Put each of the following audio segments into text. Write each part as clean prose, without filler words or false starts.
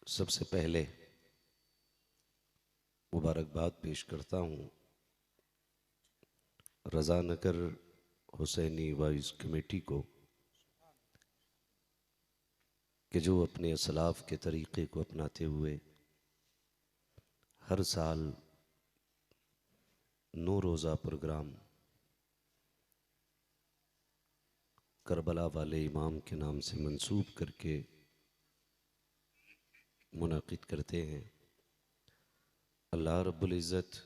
सबसे पहले मुबारकबाद पेश करता हूँ रज़ा नगर हुसैनी वाइस कमेटी को कि जो अपने असलाफ़ के तरीक़े को अपनाते हुए हर साल 9 रोज़ा प्रोग्राम करबला वाले इमाम के नाम से मंसूब करके मुनाकिद करते हैं। अल्लाह रब्बुल इज़्ज़त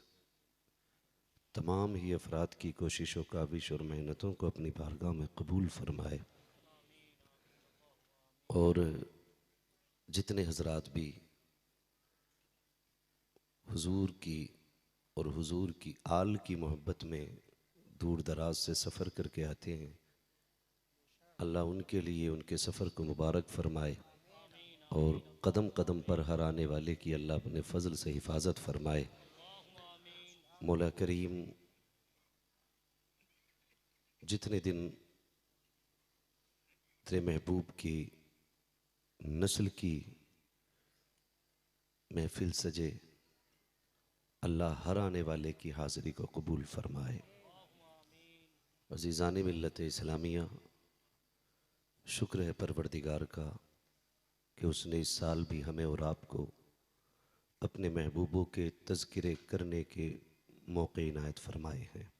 तमाम ही अफराद की कोशिशों काविश और मेहनतों को अपनी बारगाह में कबूल फरमाए और जितने हजरात भी हुजूर की और हुजूर की आल की मोहब्बत में दूर दराज से सफ़र करके आते हैं, अल्लाह उनके लिए उनके सफ़र को मुबारक फ़रमाए और कदम कदम पर हर आने वाले की अल्लाह अपने फ़ज़ल से हिफाजत फ़रमाए। मौला करीम जितने दिन तेरे महबूब की नस्ल की महफिल सजे, अल्लाह हर आने वाले की हाज़िरी को कबूल फ़रमाए। अज़ीज़ान मिल्लत इस्लामिया, शुक्र है परवरदिगार का कि उसने इस साल भी हमें और आपको अपने महबूबों के तज़किरे करने के मौके इनायत फरमाए हैं।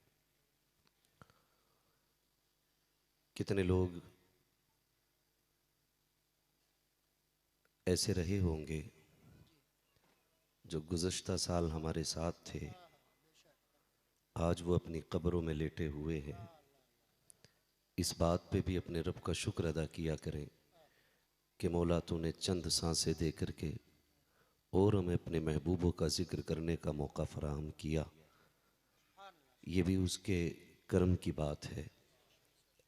कितने लोग ऐसे रहे होंगे जो गुज़श्ता साल हमारे साथ थे, आज वो अपनी कब्रों में लेटे हुए हैं। इस बात पे भी अपने रब का शुक्र अदा किया करें कि मौला तूने चंद सांसें दे करके और हमें अपने महबूबों का जिक्र करने का मौका फराहम किया। ये भी उसके करम की बात है।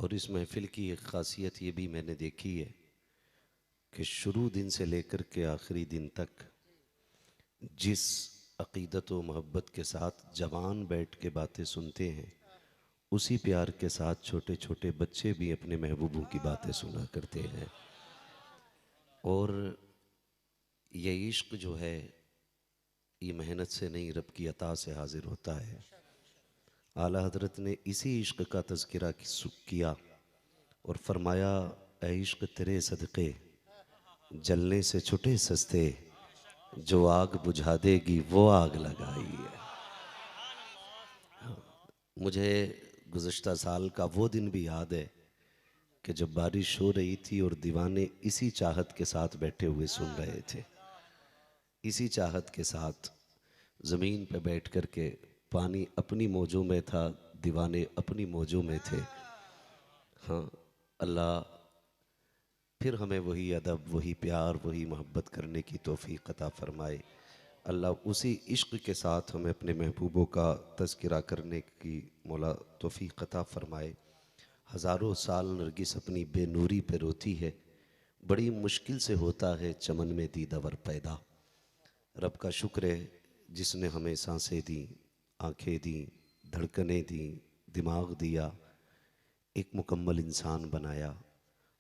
और इस महफ़िल की एक ख़ासियत ये भी मैंने देखी है कि शुरू दिन से लेकर के आखिरी दिन तक जिस अक़ीदत व मोहब्बत के साथ जवान बैठ के बातें सुनते हैं, उसी प्यार के साथ छोटे छोटे बच्चे भी अपने महबूबों की बातें सुना करते हैं। और ये इश्क़ जो है ये मेहनत से नहीं, रब की अता से हाजिर होता है। आला हज़रत ने इसी इश्क़ का तज़किरा किया और फरमाया, ऐ इश्क़ तेरे सदक़े जलने से छुटे सस्ते, जो आग बुझा देगी वो आग लगाई है। मुझे गुज़श्ता साल का वो दिन भी याद है कि जब बारिश हो रही थी और दीवाने इसी चाहत के साथ बैठे हुए सुन रहे थे, इसी चाहत के साथ ज़मीन पे बैठ कर के, पानी अपनी मौजों में था, दीवाने अपनी मौजों में थे। हाँ, अल्लाह फिर हमें वही अदब, वही प्यार, वही मोहब्बत करने की तौफ़ीक़ अता फ़रमाए। अल्लाह उसी इश्क़ के साथ हमें अपने महबूबों का तज़किरा करने की मौला तौफ़ीक़ अता फ़रमाए। हज़ारों साल नरगिस अपनी बेनूरी पे रोती है, बड़ी मुश्किल से होता है चमन में दीदावर पैदा। रब का शुक्र है जिसने हमें सांसें दी, आँखें दी, धड़कनें दी, दिमाग दिया, एक मुकम्मल इंसान बनाया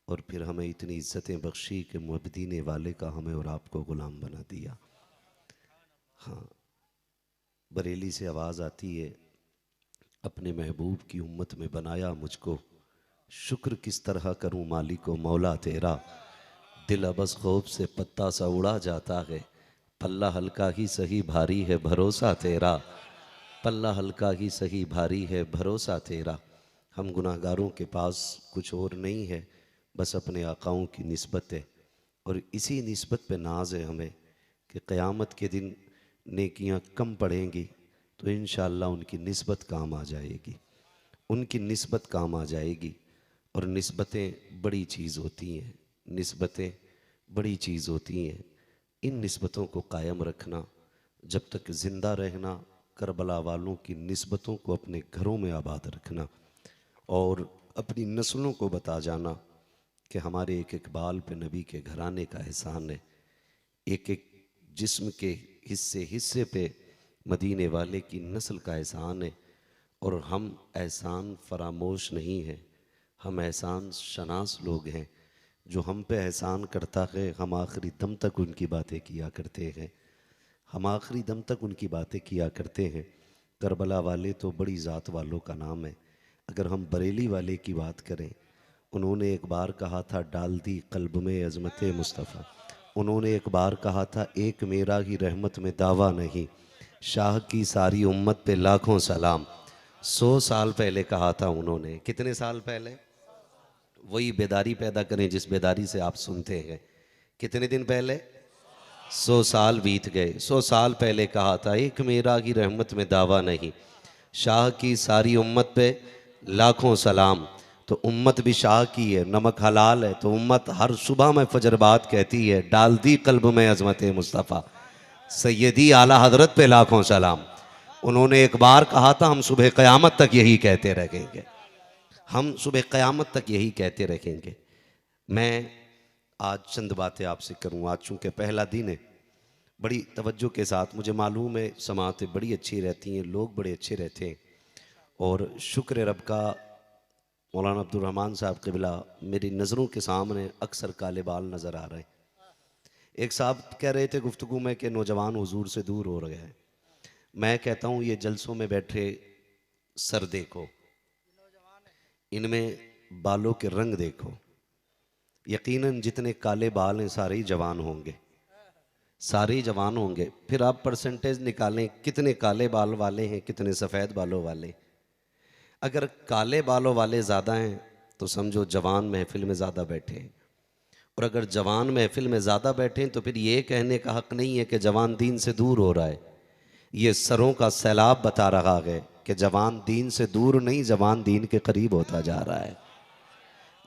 और फिर हमें इतनी इज़्ज़तें बख्शी कि मुअब्बदीन वाले का हमें और आपको ग़ुलाम बना दिया। हाँ, बरेली से आवाज़ आती है, अपने महबूब की उम्मत में बनाया मुझको, शुक्र किस तरह करूँ मालिको मौला तेरा, दिल अबस खौफ से पत्ता सा उड़ा जाता है, पल्ला हल्का ही सही भारी है भरोसा तेरा, पल्ला हल्का ही सही भारी है भरोसा तेरा। हम गुनाहगारों के पास कुछ और नहीं है, बस अपने आकाओं की निस्बत है और इसी निस्बत पे नाज है हमें कि क़यामत के दिन नेकियां कम पड़ेंगी तो इंशाअल्लाह उनकी निस्बत काम आ जाएगी, उनकी निस्बत काम आ जाएगी। और निस्बतें बड़ी चीज़ होती हैं, निस्बतें बड़ी चीज़ होती हैं। इन निस्बतों को कायम रखना, जब तक ज़िंदा रहना, करबला वालों की निस्बतों को अपने घरों में आबाद रखना और अपनी नस्लों को बता जाना कि हमारे एक एक बाल पे नबी के घराने का एहसान है, एक एक जिस्म के हिस्से हिस्से पे मदीने वाले की नस्ल का एहसान है। और हम एहसान फरामोश नहीं हैं, हम एहसान शनास लोग हैं। जो हम पे एहसान करता है, हम आखिरी दम तक उनकी बातें किया करते हैं, हम आखिरी दम तक उनकी बातें किया करते हैं। करबला वाले तो बड़ी ज़ात वालों का नाम है। अगर हम बरेली वाले की बात करें, उन्होंने एक बार कहा था डाल दी कल्ब में अज़मत मुस्तफ़ा। उन्होंने एक बार कहा था एक मेरा ही रहमत में दावा नहीं, शाह की सारी उम्मत पे लाखों सलाम। 100 साल पहले कहा था उन्होंने। कितने साल पहले? वही बेदारी पैदा करें जिस बेदारी से आप सुनते हैं। कितने दिन पहले? 100 साल बीत गए। 100 साल पहले कहा था एक मेरा की रहमत में दावा नहीं, शाह की सारी उम्मत पे लाखों सलाम। तो उम्मत भी शाह की है, नमक हलाल है, तो उम्मत हर सुबह में फजर बात कहती है डाल दी कल्ब में अज़मत मुस्तफ़ा, सैयदी आला हजरत पे लाखों सलाम। उन्होंने एक बार कहा था हम सुबह क़यामत तक यही कहते रहेंगे, हम सुबह क़यामत तक यही कहते रहेंगे। मैं आज चंद बातें आपसे करूँ। आज चूँकि पहला दिन है, बड़ी तवज्जो के साथ, मुझे मालूम है समातें बड़ी अच्छी रहती हैं, लोग बड़े अच्छे रहते हैं, और शुक्र रब का मौलाना अब्दुल रहमान साहब क़िबला मेरी नज़रों के सामने अक्सर काले बाल नज़र आ रहे हैं। एक साहब कह रहे थे गुफ्तगू में कि नौजवान हुजूर से दूर हो रहे हैं। मैं कहता हूँ ये जलसों में बैठे सर देखो, इनमें बालों के रंग देखो, यकीनन जितने काले बाल हैं सारे ही जवान होंगे, सारे ही जवान होंगे। फिर आप परसेंटेज निकालें कितने काले बाल वाले हैं कितने सफ़ेद बालों वाले। अगर काले बालों वाले ज़्यादा हैं तो समझो जवान महफिल में ज़्यादा बैठे हैं, और अगर जवान महफिल में ज़्यादा बैठे हैं तो फिर ये कहने का हक़ नहीं है कि जवान दीन से दूर हो रहा है। ये सरों का सैलाब बता रहा है कि जवान दीन से दूर नहीं, जवान दीन के करीब होता जा रहा है,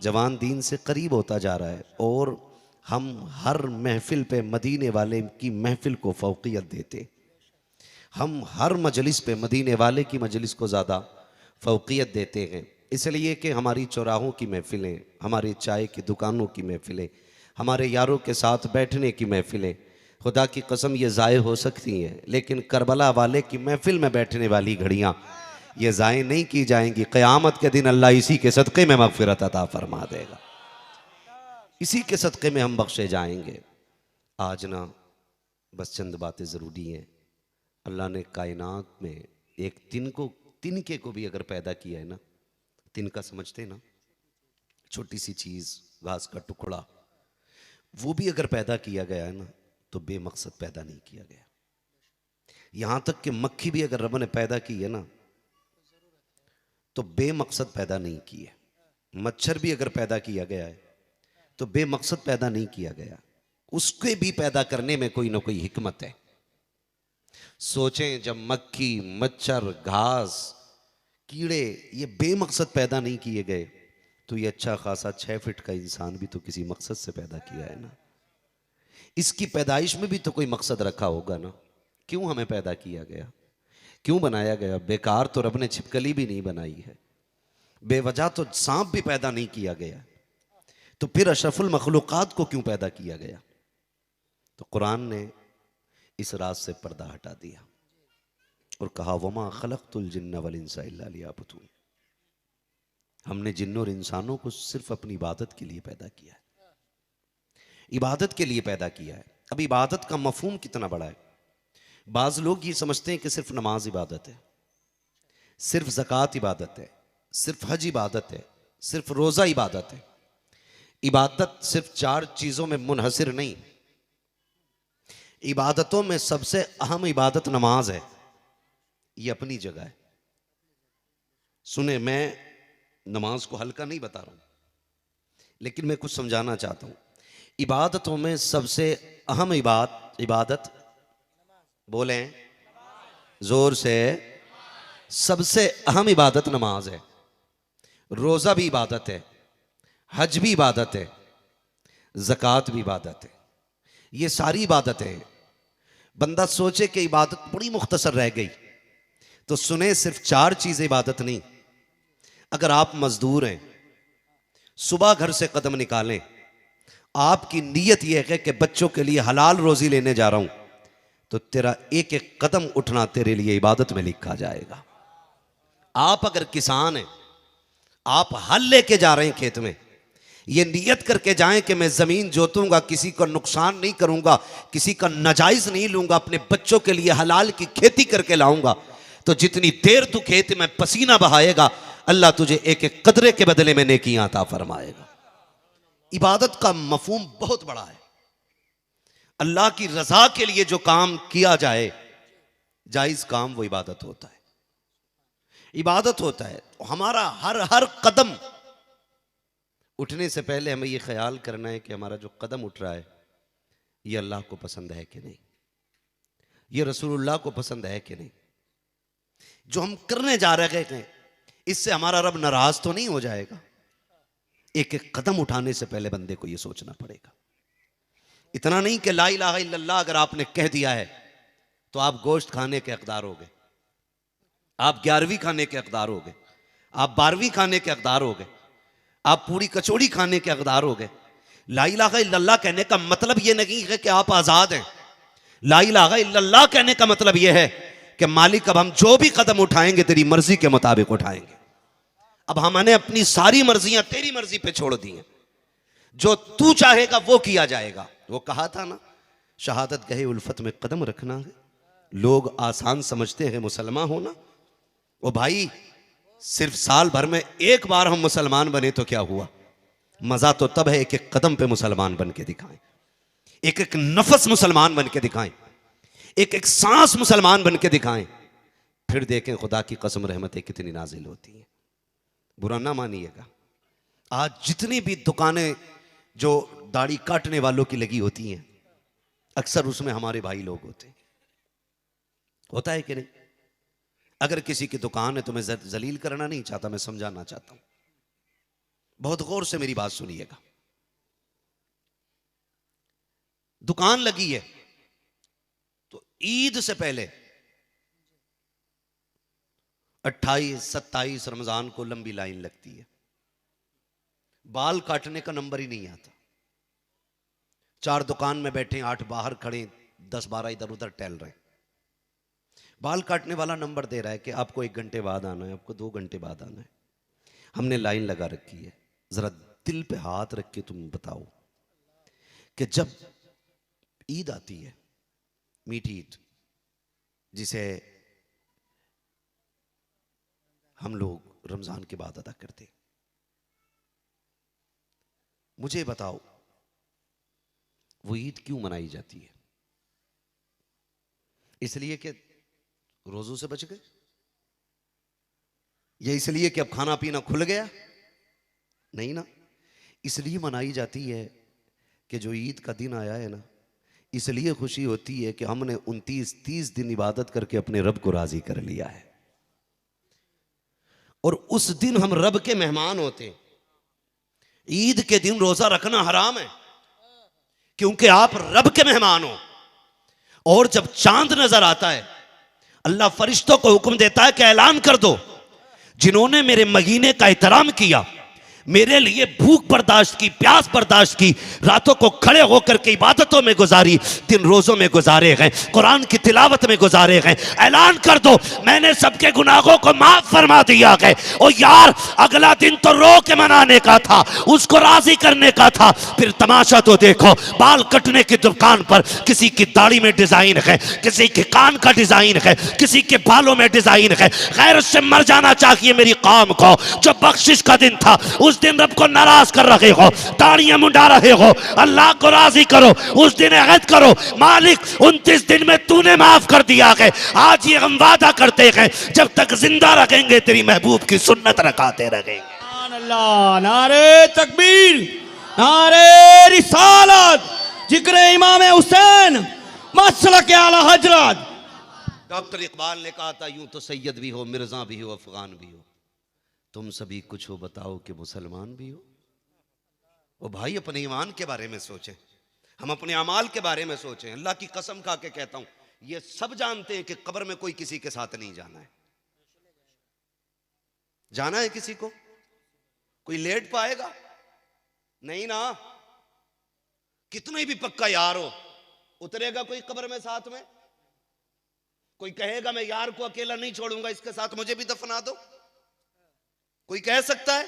जवान दीन से करीब होता जा रहा है। और हम हर महफिल पे मदीने वाले की महफिल को फ़ौक़ियत देते, हम हर मजलिस पे मदीने वाले की मजलिस को ज़्यादा फ़ौक़ियत देते हैं। इसलिए कि हमारी चौराहों की महफिलें, हमारी चाय की दुकानों की महफिलें, हमारे यारों के साथ बैठने की महफिलें, खुदा की कसम ये ज़ाय हो सकती हैं, लेकिन करबला वाले की महफिल में बैठने वाली घड़ियाँ ये ज़ाय नहीं की जाएंगी। क़यामत के दिन अल्लाह इसी के सदक़े में मग़फ़िरत अता फ़रमा देगा, इसी के सदक़े में हम बख्शे जाएंगे। आज ना बस चंद बातें ज़रूरी हैं। अल्लाह ने कायनात में एक तिनके को भी अगर पैदा किया है ना, तिनका समझते ना, छोटी सी चीज़, घास का टुकड़ा, वो भी अगर पैदा किया गया है ना तो बेमकसद पैदा नहीं किया गया। यहाँ तक कि मक्खी भी अगर रब ने पैदा की है ना तो बेमकसद पैदा नहीं की है। मच्छर भी अगर पैदा किया गया है तो बेमकसद पैदा नहीं किया गया, उसके भी पैदा करने में कोई ना कोई हिकमत है। सोचें, जब मक्खी, मच्छर, घास, कीड़े ये बेमकसद पैदा नहीं किए गए तो ये अच्छा खासा 6 फीट का इंसान भी तो किसी मकसद से पैदा किया है ना। इसकी पैदाइश में भी तो कोई मकसद रखा होगा ना। क्यों हमें पैदा किया गया, क्यों बनाया गया? बेकार तो रब ने छिपकली भी नहीं बनाई है, बेवजह तो सांप भी पैदा नहीं किया गया, तो फिर अशरफुल मखलूक़ात को क्यों पैदा किया गया? तो कुरान ने इस राज से पर्दा हटा दिया और कहा वमा खलक़तुल जिन्ना वल इंसा इल्ला लियअबुदून। हमने जिन्नों और इंसानों को सिर्फ अपनी इबादत के लिए पैदा किया है, इबादत के लिए पैदा किया है। अब इबादत का मफहूम कितना बड़ा है। बाज़ लोग ये समझते हैं कि सिर्फ नमाज इबादत है, सिर्फ ज़कात इबादत है, सिर्फ हज इबादत है, सिर्फ रोज़ा इबादत है। इबादत सिर्फ 4 चीज़ों में मुनहसिर नहीं, इबादतों में सबसे अहम इबादत नमाज है। ये अपनी जगह है। सुने, मैं नमाज को हल्का नहीं बता रहा हूं, लेकिन मैं कुछ समझाना चाहता हूं। इबादतों में सबसे अहम इबादत बोलें जोर से, सबसे अहम इबादत नमाज है। रोज़ा भी इबादत है, हज भी इबादत है, ज़कात भी इबादत है। ये सारी इबादतें हैं। बंदा सोचे कि इबादत बड़ी मुख्तसर रह गई, तो सुने, सिर्फ 4 चीज़ें इबादत नहीं। अगर आप मजदूर हैं, सुबह घर से कदम निकालें, आपकी नीयत यह है कि बच्चों के लिए हलाल रोज़ी लेने जा रहा हूं, तो तेरा एक एक कदम उठना तेरे लिए इबादत में लिखा जाएगा। आप अगर किसान हैं, आप हल लेके जा रहे हैं खेत में, ये नियत करके जाएं कि मैं ज़मीन जोतूंगा, किसी का नुकसान नहीं करूंगा, किसी का नाजायज़ नहीं लूंगा, अपने बच्चों के लिए हलाल की खेती करके लाऊंगा। तो जितनी देर तू खेत में पसीना बहाएगा, अल्लाह तुझे एक एक कदरे के बदले में नेकियां अता फरमाएगा। इबादत का मफहूम बहुत बड़ा है। अल्लाह की रजा के लिए जो काम किया जाए, जायज़ काम, वो इबादत होता है, इबादत होता है। तो हमारा हर हर कदम उठने से पहले हमें यह ख्याल करना है कि हमारा जो कदम उठ रहा है ये अल्लाह को पसंद है कि नहीं, ये रसूलुल्लाह को पसंद है कि नहीं। जो हम करने जा रहे हैं इससे हमारा रब नाराज तो नहीं हो जाएगा। एक एक कदम उठाने से पहले बंदे को यह सोचना पड़ेगा। इतना नहीं कि ला इलाहा इल्लल्लाह अगर आपने कह दिया है तो आप गोश्त खाने के हकदार हो गए, आप 11वीं खाने के हकदार हो गए, आप 12वीं खाने के हकदार हो गए, आप पूरी कचौड़ी खाने के हकदार हो गए। ला इलाहा इल्लल्लाह कहने का मतलब यह नहीं है कि आप आजाद हैं। ला इलाहा इल्लल्लाह कहने का मतलब यह है कि मालिक अब हम जो भी कदम उठाएंगे तेरी मर्जी के मुताबिक उठाएंगे। अब हमने अपनी सारी मर्जियां तेरी मर्जी पे छोड़ दी हैं, जो तू चाहेगा वो किया जाएगा। वो कहा था ना, शहादत गहे उल्फत में कदम रखना है। लोग आसान समझते हैं मुसलमान होना। वो भाई सिर्फ साल भर में एक बार हम मुसलमान बने तो क्या हुआ, मजा तो तब है एक एक कदम पे मुसलमान बन के दिखाएं, एक एक नफस मुसलमान बन के दिखाएं, एक एक सांस मुसलमान बन के दिखाएं, फिर देखें खुदा की कसम रहमतें कितनी नाजिल होती हैं। बुरा ना मानिएगा, आज जितनी भी दुकानें जो दाढ़ी काटने वालों की लगी होती हैं, अक्सर उसमें हमारे भाई लोग होते हैं। होता है कि नहीं? अगर किसी की दुकान है तो मैं जलील करना नहीं चाहता, मैं समझाना चाहता हूं। बहुत गौर से मेरी बात सुनिएगा। दुकान लगी है तो ईद से पहले 28-27 रमजान को लंबी लाइन लगती है। बाल काटने का नंबर ही नहीं आता। 4 दुकान में बैठे, 8 बाहर खड़े, 10-12 इधर उधर टहल रहे। बाल काटने वाला नंबर दे रहा है कि आपको 1 घंटे बाद आना है, आपको 2 घंटे बाद आना है। हमने लाइन लगा रखी है। जरा दिल पे हाथ रख के तुम बताओ कि जब ईद आती है, मीठी ईद, जिसे हम लोग रमजान के बाद अदा करते, मुझे बताओ वो ईद क्यों मनाई जाती है? इसलिए कि रोजों से बच गए, या इसलिए कि अब खाना पीना खुल गया? नहीं ना, इसलिए मनाई जाती है कि जो ईद का दिन आया है ना, इसलिए खुशी होती है कि हमने 29-30 दिन इबादत करके अपने रब को राजी कर लिया है। और उस दिन हम रब के मेहमान होते हैं। ईद के दिन रोजा रखना हराम है क्योंकि आप रब के मेहमान हो। और जब चांद नजर आता है, अल्लाह फरिश्तों को हुक्म देता है कि ऐलान कर दो, जिन्होंने मेरे महीने का एहतराम किया, मेरे लिए भूख बर्दाश्त की, प्यास बर्दाश्त की, रातों को खड़े होकर के इबादतों में गुजारी, दिन रोजों में गुजारे गए, कुरान की तिलावत में गुजारे गए, ऐलान कर दो मैंने सबके गुनाहों को माफ फरमा दिया गए। ओ यार, अगला दिन तो रो के मनाने का था, उसको राजी करने का था। फिर तमाशा तो देखो, बाल कटने की दुकान पर किसी की दाढ़ी में डिजाइन है, किसी के कान का डिजाइन है, किसी के बालों में डिजाइन है। गैरत से मर जाना चाहिए मेरी कौम को। जो बख्शिश का दिन था, उस दिन रब को नाराज कर रहे हो, दाढ़ियां मुंडा रहे हो। अल्लाह को राजी करो, उस दिन अहद करो, मालिक 29 दिन में तूने माफ कर दिया है। आज ये हम वादा करते हैं, जब तक जिंदा रखेंगे तेरी महबूब की सुन्नत रखाते रहेंगे। अल्लाह, नारे तकबीर, नारे रिसालत, जिक्र इमाम हुसैन, मसलक आला हजरत। डॉक्टर इकबाल ने कहा था, यूं तो सैयद भी हो, मिर्जा भी हो, अफगान भी हो, तुम सभी कुछ हो बताओ कि मुसलमान भी हो। वो भाई अपने ईमान के बारे में सोचें, हम अपने अमाल के बारे में सोचें। अल्लाह की कसम खा के कहता हूं, ये सब जानते हैं कि कब्र में कोई किसी के साथ नहीं जाना है। जाना है किसी को? कोई लेट पाएगा? नहीं ना। कितने भी पक्का यार हो, उतरेगा कोई कब्र में साथ में? कोई कहेगा मैं यार को अकेला नहीं छोड़ूंगा, इसके साथ मुझे भी दफना दो? कोई कह सकता है?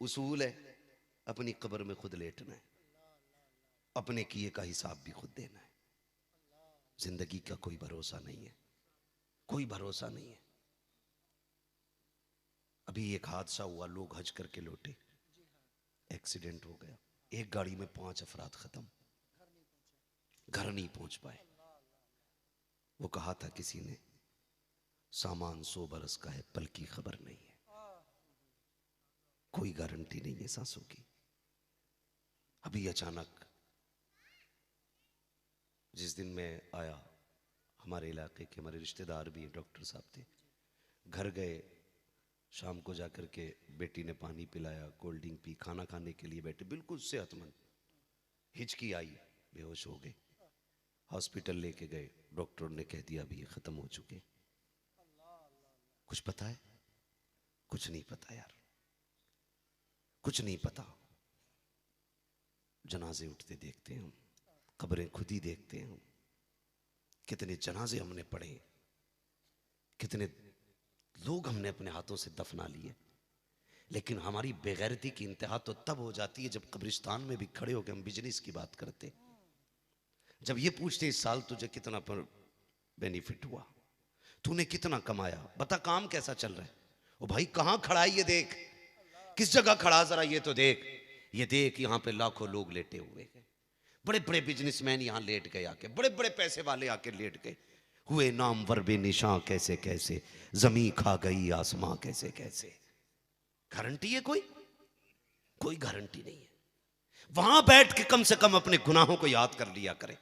उसूल है, अपनी कब्र में खुद लेटना है, अपने किए का हिसाब भी खुद देना है। जिंदगी का कोई भरोसा नहीं है, कोई भरोसा नहीं है। अभी एक हादसा हुआ, लोग हज करके लौटे, एक्सीडेंट हो गया, एक गाड़ी में 5 अफराद खत्म, घर नहीं पहुंच पाए। वो कहा था किसी ने, सामान 100 बरस का है, पल की खबर नहीं है, कोई गारंटी नहीं है सांसों की। अभी अचानक जिस दिन मैं आया, हमारे इलाके के हमारे रिश्तेदार भी डॉक्टर साहब थे, घर गए, शाम को जाकर के बेटी ने पानी पिलाया, कोल्ड ड्रिंक पी, खाना खाने के लिए बैठे, बिल्कुल सेहतमंद। हिचकी आई, बेहोश हो गए, हॉस्पिटल लेके गए, डॉक्टर ने कह दिया अभी ये खत्म हो चुके। कुछ पता है? कुछ नहीं पता यार, कुछ नहीं पता। जनाजे उठते देखते हैं हम, कब्रें खुद ही देखते हैं हम। कितने जनाजे हमने पढ़े, कितने लोग हमने अपने हाथों से दफना लिए, लेकिन हमारी बेगैरती की इंतहा तो तब हो जाती है जब कब्रिस्तान में भी खड़े होकर हम बिजनेस की बात करते, जब ये पूछते इस साल तुझे कितना पर बेनिफिट हुआ, तूने कितना कमाया, बता काम कैसा चल रहा है। ओ भाई कहां खड़ा है ये देख, किस जगह खड़ा, जरा ये तो देख, ये देख यहां पे लाखों लोग लेटे हुए हैं, बड़े बड़े बिजनेसमैन यहां लेट गए आके, बड़े बड़े पैसे वाले आके लेट गए, हुए नामवर बेनिशां कैसे कैसे, जमी खा गई आसमां कैसे कैसे। गारंटी है कोई? कोई गारंटी नहीं है। वहां बैठ के कम से कम अपने गुनाहों को याद कर लिया करें।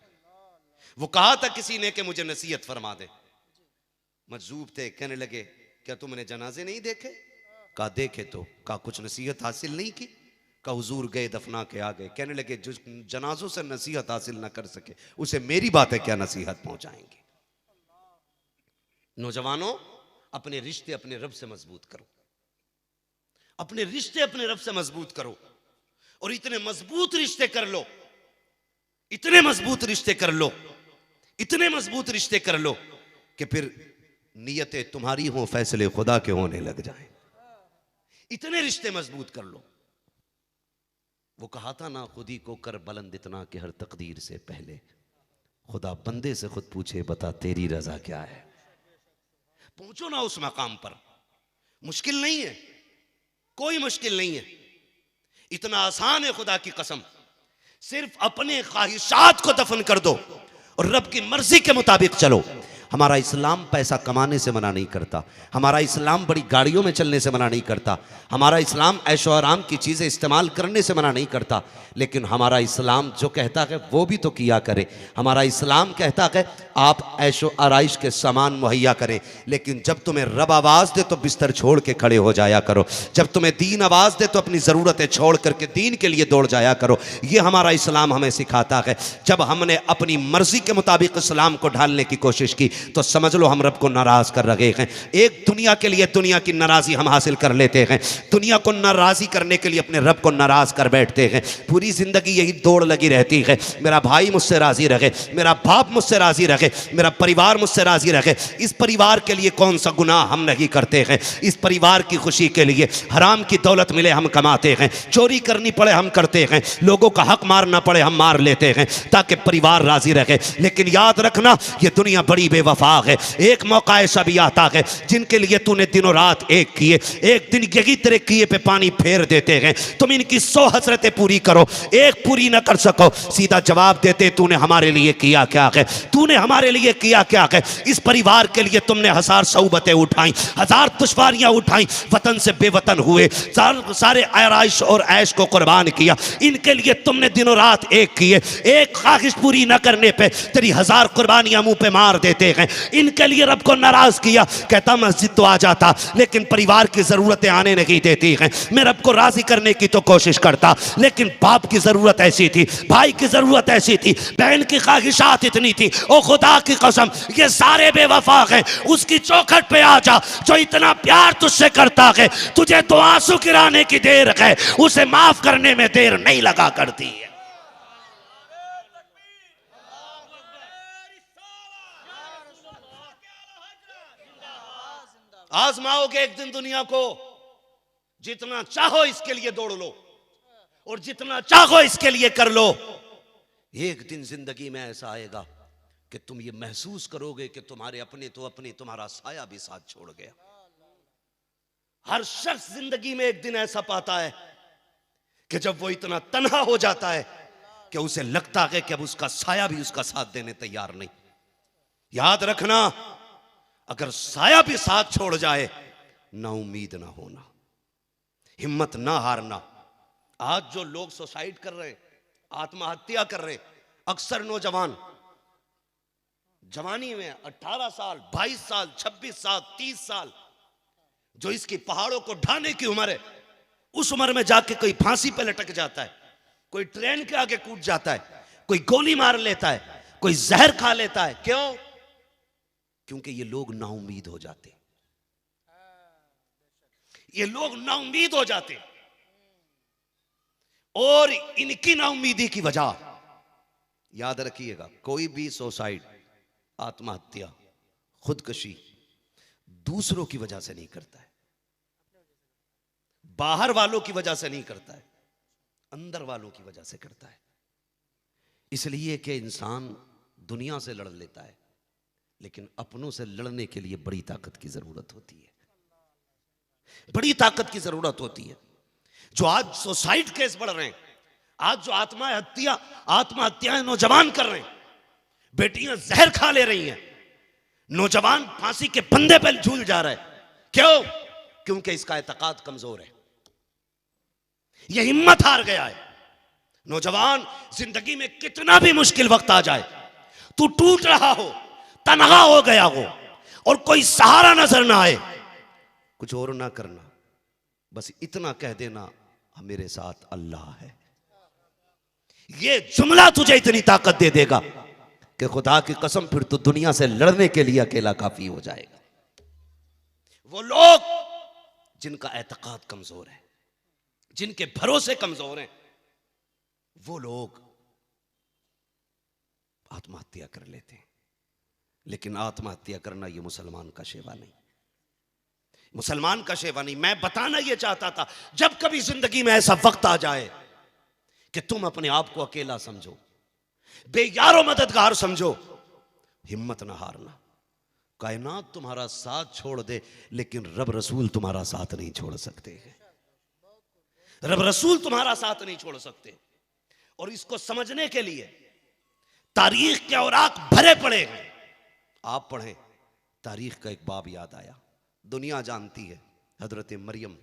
वो कहा था किसी ने कि मुझे नसीहत फरमा दे, मजजूब थे, कहने लगे क्या तुमने जनाजे नहीं देखे? कहा देखे तो। कहा कुछ नसीहत हासिल नहीं की? कहा हुजूर गए दफना के आ गए। कहने लगे जो जनाजों से नसीहत हासिल ना कर सके उसे मेरी बात है क्या नसीहत पहुंचाएंगे। नौजवानों, अपने रिश्ते अपने रब से मजबूत करो, अपने रिश्ते अपने रब से मजबूत करो, और इतने मजबूत रिश्ते कर लो, इतने मजबूत रिश्ते कर लो, इतने मजबूत रिश्ते कर लो कि फिर नियतें तुम्हारी हो, फैसले खुदा के होने लग जाएं। इतने रिश्ते मजबूत कर लो। वो कहा था ना, खुद ही को कर बुलंद इतना कि हर तकदीर से पहले खुदा बंदे से खुद पूछे बता तेरी रजा क्या है। पहुंचो ना उस मकाम पर, मुश्किल नहीं है, कोई मुश्किल नहीं है, इतना आसान है खुदा की कसम। सिर्फ अपने ख्वाहिशात को दफन कर दो और रब की मर्जी के मुताबिक चलो। हमारा इस्लाम पैसा कमाने से मना नहीं करता, हमारा इस्लाम बड़ी गाड़ियों में चलने से मना नहीं करता, हमारा इस्लाम ऐशो आराम की चीज़ें इस्तेमाल करने से मना नहीं करता, लेकिन हमारा इस्लाम जो कहता है वो भी तो किया करे। हमारा इस्लाम कहता है आप ऐशो आराइश के सामान मुहैया करें, लेकिन जब तुम्हें रब आवाज़ दे तो बिस्तर छोड़ के खड़े हो जाया करो, जब तुम्हें दीन आवाज़ दे तो अपनी ज़रूरतें छोड़ करके दीन के लिए दौड़ जाया करो। ये हमारा इस्लाम हमें सिखाता है। जब हमने अपनी मर्जी के मुताबिक इस्लाम को ढालने की कोशिश की तो समझ लो हम रब को नाराज कर रहे हैं। एक दुनिया के लिए दुनिया की नाराजी हम हासिल कर लेते हैं, दुनिया को नाराजी करने के लिए अपने रब को नाराज कर बैठते हैं। पूरी जिंदगी यही दौड़ लगी रहती है, मेरा भाई मुझसे राजी रहे, मेरा बाप मुझसे राजी रहे, मेरा परिवार मुझसे राजी रहे। इस परिवार के लिए कौन सा गुनाह हम नहीं करते हैं, इस परिवार की खुशी के लिए हराम की दौलत मिले हम कमाते हैं, चोरी करनी पड़े हम करते हैं, लोगों का हक मारना पड़े हम मार लेते हैं ताकि परिवार राजी रहे। लेकिन याद रखना ये दुनिया बड़ी बेवफा है। एक मौका ऐसा भी आता है जिनके लिए तूने दिनों रात एक किए, एक दिन यही तेरे किए पे पानी फेर देते हैं। तुम इनकी 100 हसरतें पूरी करो, एक पूरी ना कर सको, सीधा जवाब देते तूने हमारे लिए किया क्या है, तूने हमारे लिए किया क्या है। इस परिवार के लिए तुमने 1000 सौबतें उठाई, 1000 दुश्वारियां उठाई, वतन से बेवतन हुए, सारे आराइश और ऐश को कुर्बान किया। इनके लिए तुमने दिनों रात एक किए, एक ख्वाहिश पूरी न करने पे तेरी 1000 कुर्बानियां मुंह पे मार देते हैं। इनके लिए रब को नाराज किया, कहता मस्जिद तो आ जाता लेकिन परिवार की जरूरतें आने नहीं देती हैं। मैं रब को राजी करने की तो कोशिश करता, लेकिन बाप की जरूरत ऐसी थी, भाई की जरूरत ऐसी थी, बहन की ख्वाहिशात इतनी थी। ओ खुदा की कसम ये सारे बेवफा हैं, उसकी चौखट पे आ जा जो इतना प्यार तुझसे करता है, तुझे तो आंसू गिराने की देर है, उसे माफ करने में देर नहीं लगा करती है। आजमाओगे एक दिन दुनिया को, जितना चाहो इसके लिए दौड़ लो, और जितना चाहो इसके लिए कर लो। एक दिन जिंदगी में ऐसा आएगा कि तुम ये महसूस करोगे कि तुम्हारे अपने तो अपने, तुम्हारा साया भी साथ छोड़ गया। हर शख्स जिंदगी में एक दिन ऐसा पाता है कि जब वो इतना तन्हा हो जाता है कि उसे लगता है कि अब उसका साया भी उसका साथ देने तैयार नहीं। याद रखना, अगर साया भी साथ छोड़ जाए, ना उम्मीद ना होना, हिम्मत ना हारना। आज जो लोग सुसाइड कर रहे हैं, आत्महत्या कर रहे हैं, अक्सर नौजवान जवानी में 18 साल, 22 साल, 26 साल, 30 साल, जो इसकी पहाड़ों को ढाने की उम्र है, उस उम्र में जाके कोई फांसी पे लटक जाता है, कोई ट्रेन के आगे कूद जाता है, कोई गोली मार लेता है, कोई जहर खा लेता है। क्यों? क्योंकि ये लोग नाउम्मीद हो जाते, ये लोग नाउम्मीद हो जाते। और इनकी नाउम्मीदी की वजह, याद रखिएगा, कोई भी सुसाइड, आत्महत्या, खुदकुशी दूसरों की वजह से नहीं करता है, बाहर वालों की वजह से नहीं करता है, अंदर वालों की वजह से करता है। इसलिए कि इंसान दुनिया से लड़ लेता है, लेकिन अपनों से लड़ने के लिए बड़ी ताकत की जरूरत होती है, बड़ी ताकत की जरूरत होती है। जो आज सुसाइड केस बढ़ रहे हैं, आज जो आत्महत्याएं नौजवान कर रहे हैं, बेटियां जहर खा ले रही हैं, नौजवान फांसी के फंदे पर झूल जा रहा है। क्यों? क्योंकि इसका एतकाद कमजोर है, यह हिम्मत हार गया है। नौजवान, जिंदगी में कितना भी मुश्किल वक्त आ जाए, तू टूट रहा हो, तन्हा हो गया हो और कोई सहारा नजर ना आए, कुछ और ना करना, बस इतना कह देना, मेरे साथ अल्लाह है। ये जुमला तुझे इतनी ताकत दे देगा कि खुदा की कसम फिर तो दुनिया से लड़ने के लिए अकेला काफी हो जाएगा। वो लोग जिनका एतकाद कमजोर है, जिनके भरोसे कमजोर हैं, वो लोग आत्महत्या कर लेते हैं। लेकिन आत्महत्या करना ये मुसलमान का शेवा नहीं, मुसलमान का शेवा नहीं। मैं बताना ये चाहता था, जब कभी जिंदगी में ऐसा वक्त आ जाए कि तुम अपने आप को अकेला समझो, बेयारो मददगार समझो, हिम्मत ना हारना। कायनात तुम्हारा साथ छोड़ दे, लेकिन रब रसूल तुम्हारा साथ नहीं छोड़ सकते, रब रसूल तुम्हारा साथ नहीं छोड़ सकते। और इसको समझने के लिए तारीख के औराक भरे पड़े हैं। आप पढ़ें, तारीख का एक बाब याद आया। दुनिया जानती है हजरत मरियम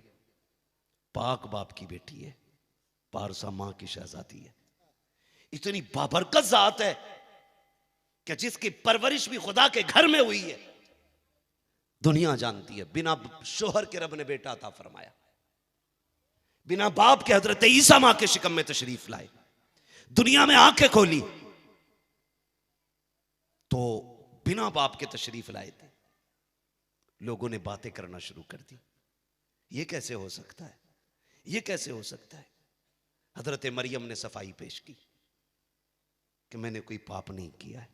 पाक बाप की बेटी है, पारसा मां की शहजादी है, इतनी बाबरकत जात है कि जिसकी परवरिश भी खुदा के घर में हुई है। दुनिया जानती है, बिना शोहर के रब ने बेटा अता फरमाया, बिना बाप के हजरत ईसा मां के शिकम में तशरीफ लाए, दुनिया में आंखें खोली तो बिना बाप के तशरीफ लाए थे। लोगों ने बातें करना शुरू कर दी, ये कैसे हो सकता है, ये कैसे हो सकता है। हजरत मरियम ने सफाई पेश की कि मैंने कोई पाप नहीं किया है,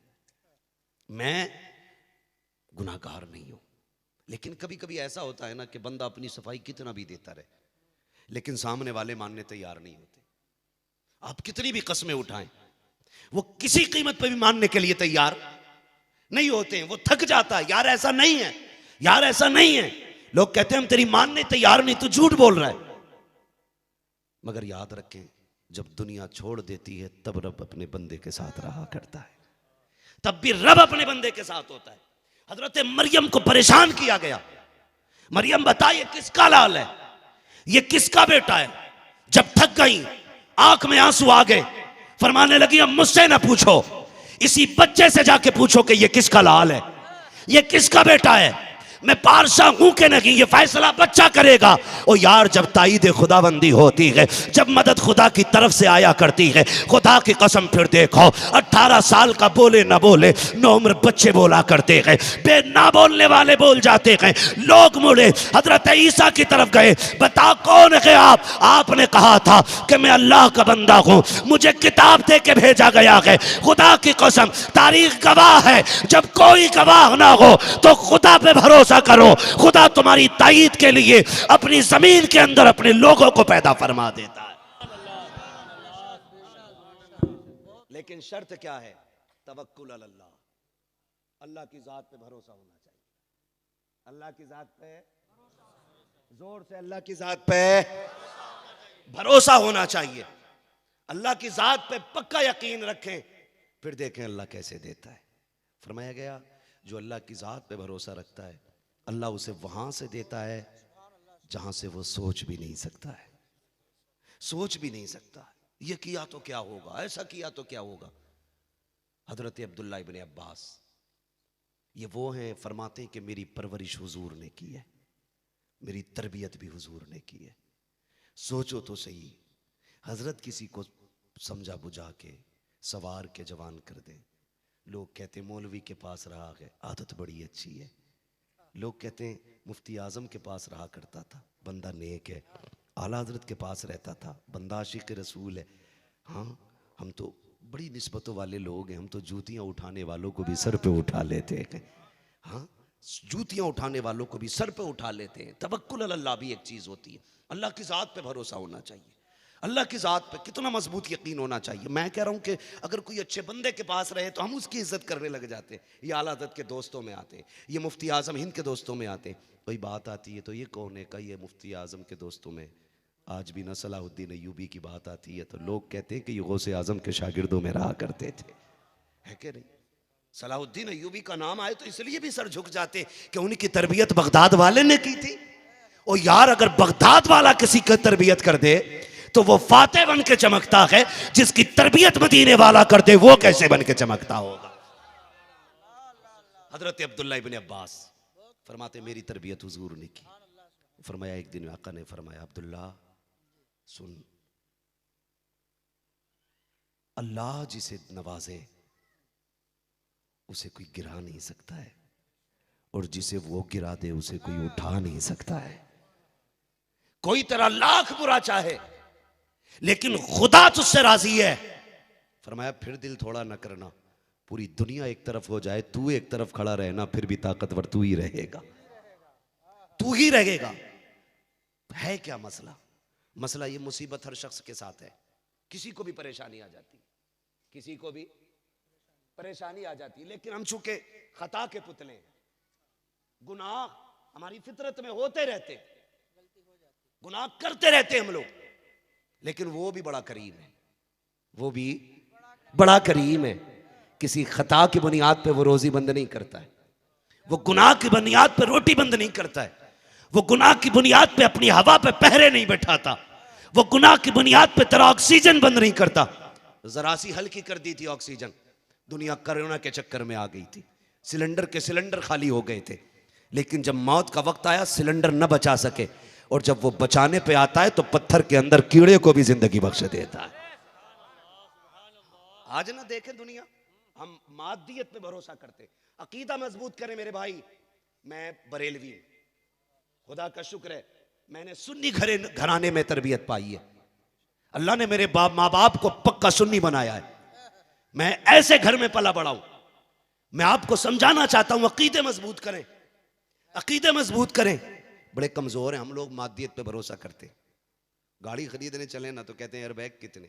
मैं गुनाहगार नहीं हूं। लेकिन कभी कभी ऐसा होता है ना कि बंदा अपनी सफाई कितना भी देता रहे, लेकिन सामने वाले मानने तैयार नहीं होते। आप कितनी भी कस्में उठाएं, वो किसी कीमत पर भी मानने के लिए तैयार नहीं होते हैं। वो थक जाता है, यार ऐसा नहीं है, यार ऐसा नहीं है। लोग कहते हैं हम तेरी मानने तैयार नहीं, तू झूठ बोल रहा है। मगर याद रखें, जब दुनिया छोड़ देती है तब रब अपने बंदे के साथ रहा करता है, तब भी रब अपने बंदे के साथ होता है। हजरत मरियम को परेशान किया गया, मरियम बताइए किसका लाल है, ये किसका बेटा है। जब थक गई, आंख में आंसू आ गए, फरमाने लगी अब मुझसे ना पूछो, इसी बच्चे से जाके पूछो कि ये किसका लाल है, ये किसका बेटा है। मैं पारसा हूं कि नहीं, ये फैसला बच्चा करेगा। और यार, जब ताईद खुदाबंदी होती है, जब मदद खुदा की तरफ से आया करती है, खुदा की कसम फिर देखो, 18 साल का बोले ना बोले, नौम्र बच्चे बोला करते हैं, बे ना बोलने वाले बोल जाते हैं। लोग मुड़े हजरत ईसा की तरफ गए, बता कौन है आप। आपने कहा था कि मैं अल्लाह का बंदा हूं, मुझे किताब दे के भेजा गया है। खुदा की कसम, तारीख गवाह है, जब कोई गवाह ना हो तो खुदा पे भरोसा करो, खुदा तुम्हारी ताईद के लिए अपनी जमीन के अंदर अपने लोगों को पैदा फरमा देता है। लेकिन शर्त क्या है? तवक्कुल अल्लाह, अल्लाह की जात पे भरोसा होना चाहिए। अल्लाह की जात पे, जोर से, अल्लाह की जात पे भरोसा होना चाहिए। अल्लाह की जात पे पक्का यकीन रखें, फिर देखें अल्लाह कैसे देता है। फरमाया गया जो अल्लाह की जात पे भरोसा रखता है, अल्लाह उसे वहां से देता है जहां से वो सोच भी नहीं सकता है, सोच भी नहीं सकता। ये किया तो क्या होगा, ऐसा किया तो क्या होगा। हजरत अब्दुल्ला इब्ने अब्बास ये वो हैं, फरमाते हैं कि मेरी परवरिश हुजूर ने की है, मेरी तरबियत भी हुजूर ने की है। सोचो तो सही, हजरत किसी को समझा बुझा के सवार के जवान कर दे। लोग कहते हैं मौलवी के पास रहा है, आदत बड़ी अच्छी है। लोग कहते हैं मुफ्ती आजम के पास रहा करता था, बंदा नेक है। आला हजरत के पास रहता था, बंदा आशिक रसूल है। हाँ, हम तो बड़ी निस्बतों वाले लोग हैं, हम तो जूतियां उठाने वालों को भी सर पे उठा लेते हैं। हाँ, जूतियां उठाने वालों को भी सर पे उठा लेते हैं। तवक्कुल अल्लाह भी एक चीज होती है, अल्लाह की जात पे भरोसा होना चाहिए। अल्लाह की जात पे कितना मजबूत यकीन होना चाहिए। मैं कह रहा हूं कि अगर कोई अच्छे बंदे के पास रहे तो हम उसकी इज्जत करने लग जाते हैं। ये आला हज़रत के दोस्तों में आते हैं, ये मुफ्ती आजम हिंद के दोस्तों में आते हैं। कोई बात आती है तो ये कौन है, का ये मुफ्ती आजम के दोस्तों में। आज भी ना सलाहुद्दीन अय्यूबी की बात आती है तो लोग कहते हैं कि ये गौसे आजम के शागिर्दों में रहा करते थे, है कि नहीं। सलाहुद्दीन अय्यूबी का नाम आए तो इसलिए भी सर झुक जाते कि उनकी तरबियत बगदाद वाले ने की थी। और यार, अगर बगदाद वाला किसी की तरबियत कर दे तो वो फातेह बन के चमकता है, जिसकी तरबियत मदीने वाला कर दे वो कैसे बन के चमकता होगा। हजरत अब्दुल्ला इब्ने अब्बास फरमाते मेरी तरबियत हुजूर ने की। फरमाया एक दिन आका ने फरमाया अब्दुल्ला सुन, अल्लाह जिसे नवाजे उसे कोई गिरा नहीं सकता है, और जिसे वो गिरा दे उसे कोई उठा नहीं सकता है। कोई तेरा लाख बुरा चाहे लेकिन खुदा तुझसे राजी है। फरमाया फिर दिल थोड़ा न करना, पूरी दुनिया एक तरफ हो जाए, तू एक तरफ खड़ा रहना, फिर भी ताकतवर तू ही रहेगा, तू ही रहेगा। है क्या मसला? मसला ये मुसीबत हर शख्स के साथ है। किसी को भी परेशानी आ जाती, किसी को भी परेशानी आ जाती, लेकिन हम चूंकि खता के पुतले हैं, गुनाह हमारी फितरत में होते रहते, गुनाह करते रहते हम लोग, लेकिन वो भी बड़ा करीम है, वो भी बड़ा करीम है। किसी खता की बुनियाद पे वो रोजी बंद नहीं करता है, वो गुनाह की बुनियाद पे रोटी बंद नहीं करता है, वो गुनाह की बुनियाद पे अपनी हवा पे पहरे नहीं बैठाता, वो गुनाह की बुनियाद पे तेरा ऑक्सीजन बंद नहीं करता। जरा सी हल्की कर दी थी ऑक्सीजन, दुनिया कोरोना के चक्कर में आ गई थी, सिलेंडर के सिलेंडर खाली हो गए थे, लेकिन जब मौत का वक्त आया सिलेंडर न बचा सके, और जब वो बचाने पे आता है तो पत्थर के अंदर कीड़े को भी जिंदगी बख्श देता है। आज ना देखें दुनिया, हम मादियत पे भरोसा करते, अकीदा मजबूत करें मेरे भाई। मैं बरेलवी हूं, खुदा का शुक्र है मैंने सुन्नी घराने में तरबियत पाई है। अल्लाह ने मेरे माँ बाप को पक्का सुन्नी बनाया है, मैं ऐसे घर में पला बड़ा हूं। मैं आपको समझाना चाहता हूं अकीदे मजबूत करें, अकीदे मजबूत करें। बड़े कमजोर हैं हम लोग, मादियत पे भरोसा करते। गाड़ी खरीदने चले ना तो कहते हैं एयरबैग कितने,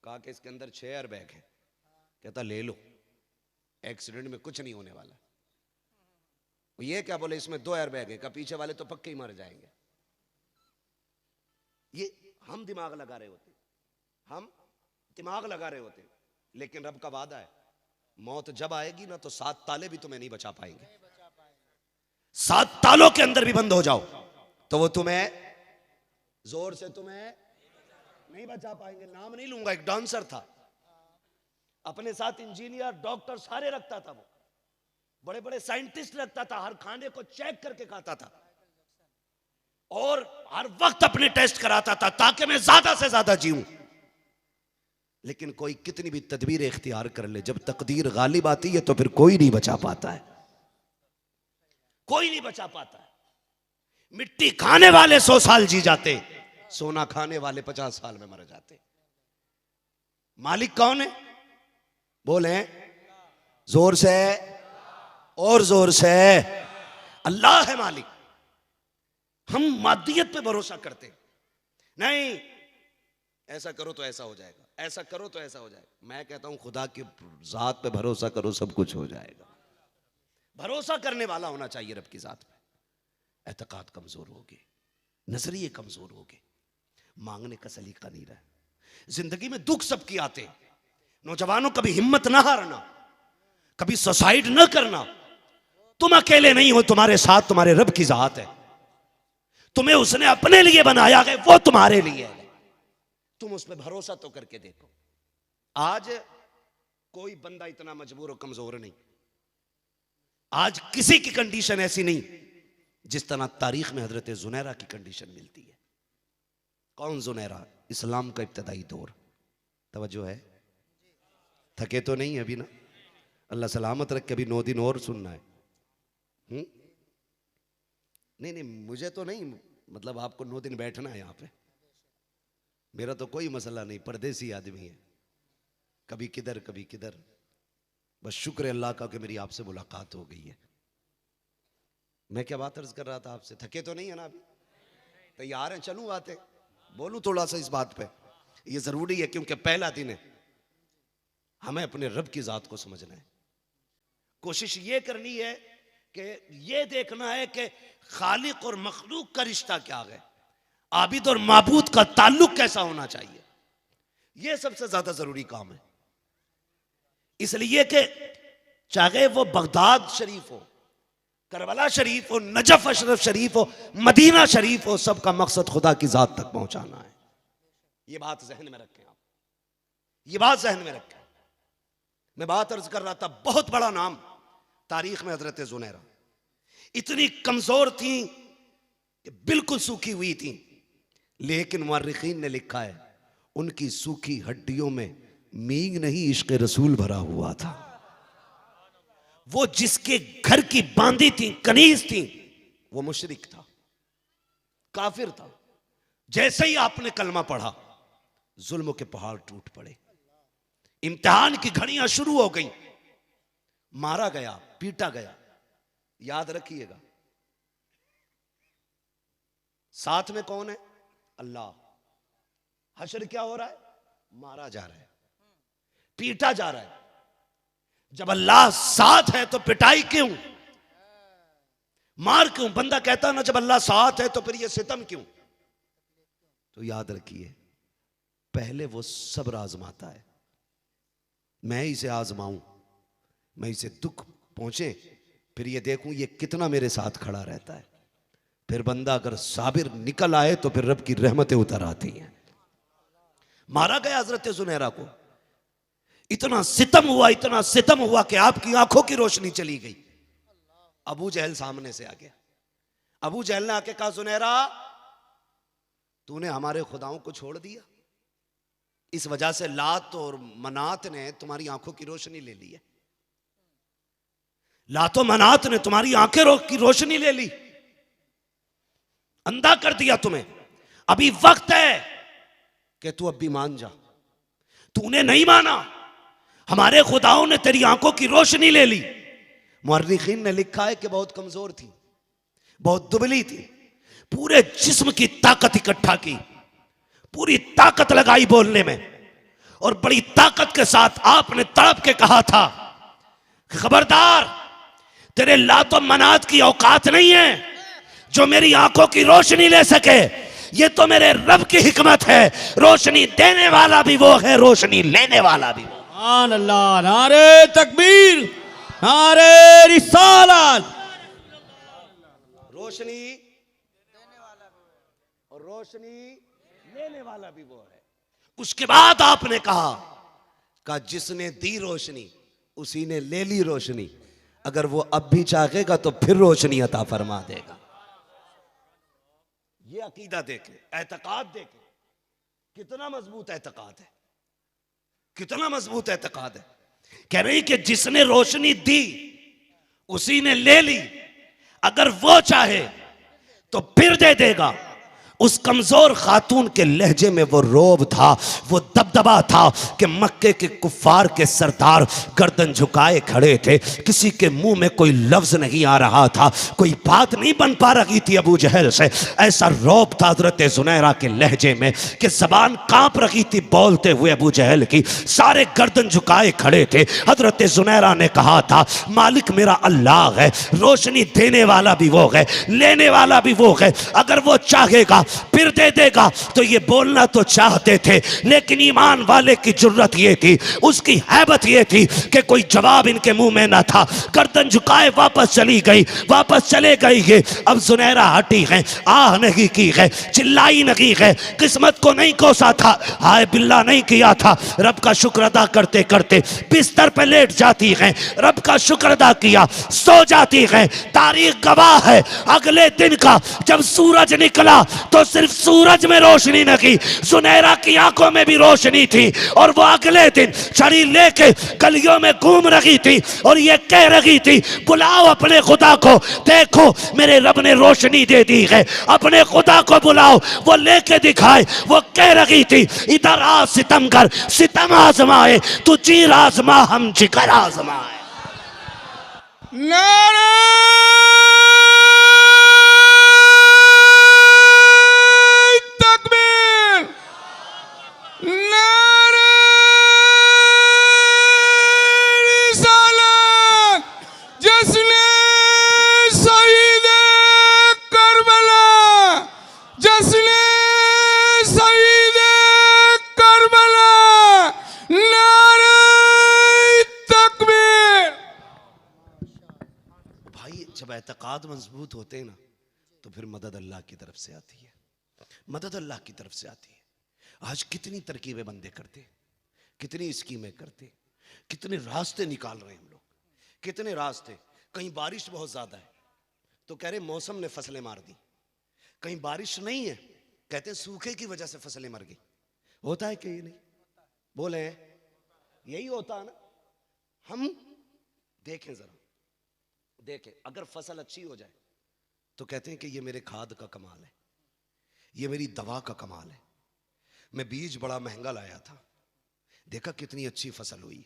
कहा कि इसके अंदर 6 एयरबैग है, कहता ले लो, एक्सीडेंट में कुछ नहीं होने वाला। ये क्या बोले इसमें 2 एयरबैग है, का पीछे वाले तो पक्के ही मर जाएंगे। ये हम दिमाग लगा रहे होते, हम दिमाग लगा रहे होते, लेकिन रब का वादा है मौत जब आएगी ना तो 7 ताले भी तुम्हें नहीं बचा पाएंगे। 7 तालों के अंदर भी बंद हो जाओ तो वो तुम्हें जोर से तुम्हें नहीं बचा पाएंगे। नाम नहीं लूंगा, एक डांसर था, अपने साथ इंजीनियर डॉक्टर सारे रखता था, वो बड़े बड़े साइंटिस्ट रखता था, हर खाने को चेक करके खाता था और हर वक्त अपने टेस्ट कराता था ताकि मैं ज्यादा से ज्यादा जीऊं। लेकिन कोई कितनी भी तदबीर इख्तियार कर ले, जब तकदीर गालिब आती है तो फिर कोई नहीं बचा पाता है, कोई नहीं बचा पाता है। मिट्टी खाने वाले 100 साल जी जाते, सोना खाने वाले 50 साल में मर जाते। मालिक कौन है? बोले जोर से और जोर से, अल्लाह है मालिक। हम मादियत पे भरोसा करते नहीं, ऐसा करो तो ऐसा हो जाएगा, ऐसा करो तो ऐसा हो जाए। मैं कहता हूं खुदा की जात पे भरोसा करो, सब कुछ हो जाएगा। भरोसा करने वाला होना चाहिए रब की जात पे। एतकाद कमजोर होगी, नजरिए कमजोर होगे, मांगने का सलीका नहीं रहा। जिंदगी में दुख सबकी आते। नौजवानों कभी हिम्मत ना हारना, कभी सुसाइड ना करना। तुम अकेले नहीं हो, तुम्हारे साथ तुम्हारे रब की जात है। तुम्हें उसने अपने लिए बनाया है, वो तुम्हारे लिए है। तुम उस पर भरोसा तो करके देखो। आज कोई बंदा इतना मजबूर और कमजोर नहीं। आज किसी की कंडीशन ऐसी नहीं जिस तरह तारीख में हजरत जुनैरा की कंडीशन मिलती है। कौन जुनैरा? इस्लाम का इब्तदाई दौर। तवज्जो है? थके तो नहीं अभी ना? अल्लाह सलामत रख के अभी 9 दिन और सुनना है। नहीं नहीं, मुझे तो नहीं, मतलब आपको 9 दिन बैठना है यहाँ पे। मेरा तो कोई मसला नहीं, परदेसी आदमी है, कभी किधर कभी किधर। बस शुक्र अल्लाह का कि मेरी आपसे मुलाकात हो गई है। मैं क्या बात अर्ज कर रहा था आपसे? थके तो नहीं है ना अभी? तैयार हैं? चलूं बातें, बोलूं थोड़ा सा इस बात पे। ये जरूरी है क्योंकि पहला दिन है, हमें अपने रब की जात को समझना है। कोशिश ये करनी है कि ये देखना है कि खालिक और मखलूक का रिश्ता क्या है, आबिद और माबूद का ताल्लुक कैसा होना चाहिए। यह सबसे ज्यादा जरूरी काम है। इसलिए कि चाहे वो बगदाद शरीफ हो, करबला शरीफ हो, नजफ अशरफ शरीफ हो, मदीना शरीफ हो, सबका मकसद खुदा की जात तक पहुंचाना है। ये बात जहन में रखें आप, ये बात जहन में रखें। मैं बात अर्ज कर रहा था, बहुत बड़ा नाम तारीख में हजरत जुनैरा। इतनी कमजोर थी कि बिल्कुल सूखी हुई थी, लेकिन मुअर्रिखीन ने लिखा है उनकी सूखी हड्डियों में मींग नहीं इश्क रसूल भरा हुआ था। वो जिसके घर की बांदी थी, कनीज थी, वो मुशरिक था, काफिर था। जैसे ही आपने कलमा पढ़ा, जुल्म के पहाड़ टूट पड़े, इम्तिहान की घड़ियां शुरू हो गई, मारा गया, पीटा गया। याद रखिएगा, साथ में कौन है? अल्लाह। हशर क्या हो रहा है? मारा जा रहा है, पीटा जा रहा है। जब अल्लाह साथ है तो पिटाई क्यों, मार क्यों? बंदा कहता ना जब अल्लाह साथ है तो फिर ये सितम क्यों? तो याद रखिए, पहले वो सब्र आजमाता है। मैं इसे आजमाऊं, मैं इसे दुख पहुंचे, फिर ये देखूं ये कितना मेरे साथ खड़ा रहता है। फिर बंदा अगर साबिर निकल आए तो फिर रब की रहमतें उतर आती हैं। मारा गया हजरत जुनैरा को, इतना सितम हुआ, इतना सितम हुआ कि आपकी आंखों की रोशनी चली गई। अबू जहल सामने से आ गया। अबू जहल ने आके कहा, जुनैरा तूने हमारे खुदाओं को छोड़ दिया, इस वजह से लात और मनात ने तुम्हारी आंखों की रोशनी ले ली है। लातो मनात ने तुम्हारी आंखें की रोशनी ले ली, अंधा कर दिया तुम्हें। अभी वक्त है कि तू अब भी मान जा। तूने नहीं माना, हमारे खुदाओं ने तेरी आंखों की रोशनी ले ली। मुअर्रिखीन ने लिखा है कि बहुत कमजोर थी, बहुत दुबली थी, पूरे जिस्म की ताकत इकट्ठा की, पूरी ताकत लगाई बोलने में, और बड़ी ताकत के साथ आपने तड़प के कहा था, खबरदार, तेरे लातो मनात की औकात नहीं है जो मेरी आंखों की रोशनी ले सके। ये तो मेरे रब की हिकमत है, रोशनी देने वाला भी वो है, रोशनी लेने वाला भी वो। सुभान अल्लाह, नारे तकबीर, नारे रिसालत। रोशनी देने वाला और रोशनी लेने वाला भी वो है। उसके बाद आपने कहा जिसने दी रोशनी उसी ने ले ली रोशनी, अगर वो अब भी चाहेगा तो फिर रोशनी अता फरमा देगा। ये अकीदा देखे, एतकाद देखे, कितना मजबूत एतकाद है, कितना मजबूत एतकाद है। कह रही कि जिसने रोशनी दी उसी ने ले ली, अगर वो चाहे तो फिर दे देगा, उस कमजोर खातून के लहजे में वो रोब था, वो दबदबा था कि मक्के के कुफार के सरदार गर्दन झुकाए खड़े थे, किसी के मुंह में कोई लफ्ज नहीं आ रहा था, कोई बात नहीं बन पा रही थी अबू जहल से। ऐसा रोब था हजरत जुनैरा के लहजे में कि जबान कांप रही थी बोलते हुए अबू जहल की। सारे गर्दन झुकाए खड़े थे। हजरत जुनैरा ने कहा था, मालिक मेरा अल्लाह है, रोशनी देने वाला भी वो है, लेने वाला भी वो है, अगर वो चाहेगा फिर दे देगा। तो ये बोलना तो चाहते थे, लेकिन ईमान वाले की जुर्रत ये थी, उसकी हैबत ये थी कि कोई जवाब इनके मुंह में ना था। गर्दन झुकाए वापस चली गई, वापस चले गई है। अब जुनैरा हटी है, आह नहीं की है, चिल्लाई नहीं है, किस्मत को नहीं कोसा था, हाय बिल्ला नहीं किया था। रब का शुक्र अदा करते करते बिस्तर पे लेट जाती है, रब का शुक्र अदा किया, सो जाती है। तारीख गवाह है, अगले दिन का जब सूरज निकला तो सिर्फ सूरज में रोशनी नहीं, सुनहरा की आंखों में भी रोशनी थी। और वो अगले दिन छड़ी लेके गलियों में घूम रही थी और ये कह रही थी, बुलाओ अपने खुदा को, देखो मेरे रब ने रोशनी दे दी है, अपने खुदा को बुलाओ। वो लेके दिखाए, वो कह रही थी, इधर आ सितम कर, सितम आजमाए, तू चीर आजमा हम जिगर आजमाए। नारे तकबीर, नारे रिसालत, जश्न शहीद करबला, जश्न शहीद करबला, नारे तकबीर। भाई जब एतकाद मजबूत होते हैं ना तो फिर मदद अल्लाह की तरफ से आती है, मदद अल्लाह की तरफ से आती है। आज कितनी तरकीबें बंदे करते, कितनी स्कीमें करते, कितने रास्ते निकाल रहे हैं हम लोग, कितने रास्ते। कहीं बारिश बहुत ज्यादा है तो कह रहे मौसम ने फसलें मार दी, कहीं बारिश नहीं है कहते सूखे की वजह से फसलें मर गई। होता है कि ये नहीं बोले, यही होता है ना। हम देखें जरा, देखें अगर फसल अच्छी हो जाए तो कहते हैं कि ये मेरे खाद का कमाल है, ये मेरी दवा का कमाल है, मैं बीज बड़ा महंगा लाया था, देखा कितनी अच्छी फसल हुई।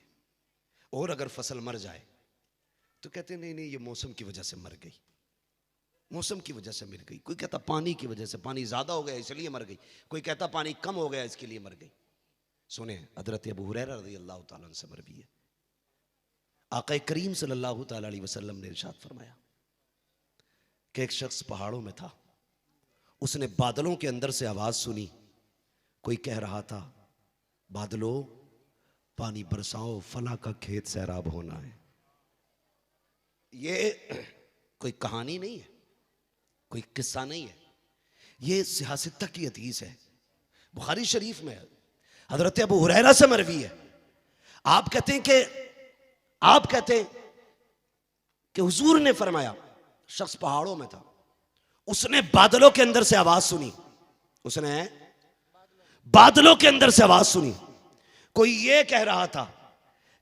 और अगर फसल मर जाए तो कहते हैं नहीं नहीं ये मौसम की वजह से मर गई, मौसम की वजह से मर गई। कोई कहता पानी की वजह से, पानी ज्यादा हो गया इसलिए मर गई, कोई कहता पानी कम हो गया इसके लिए मर गई। सुने हजरत अबू हुरैरा रज़ियल्लाहु ताला अन्हु से मरवी है, आका करीम सल्लल्लाहु ताला अलैहि वसल्लम ने इरशाद फरमाया कि एक शख्स पहाड़ों में था, उसने बादलों के अंदर से आवाज सुनी, कोई कह रहा था बादलों पानी बरसाओ, फला का खेत सैराब होना है। ये कोई कहानी नहीं है, कोई किस्सा नहीं है, ये सियासत की हदीस है, बुखारी शरीफ में है, हजरत अबू हुरैरा से मरवी है। आप कहते हैं कि हुजूर ने फरमाया, शख्स पहाड़ों में था, उसने बादलों के अंदर से आवाज सुनी, उसने बादलों के अंदर से आवाज सुनी, कोई ये कह रहा था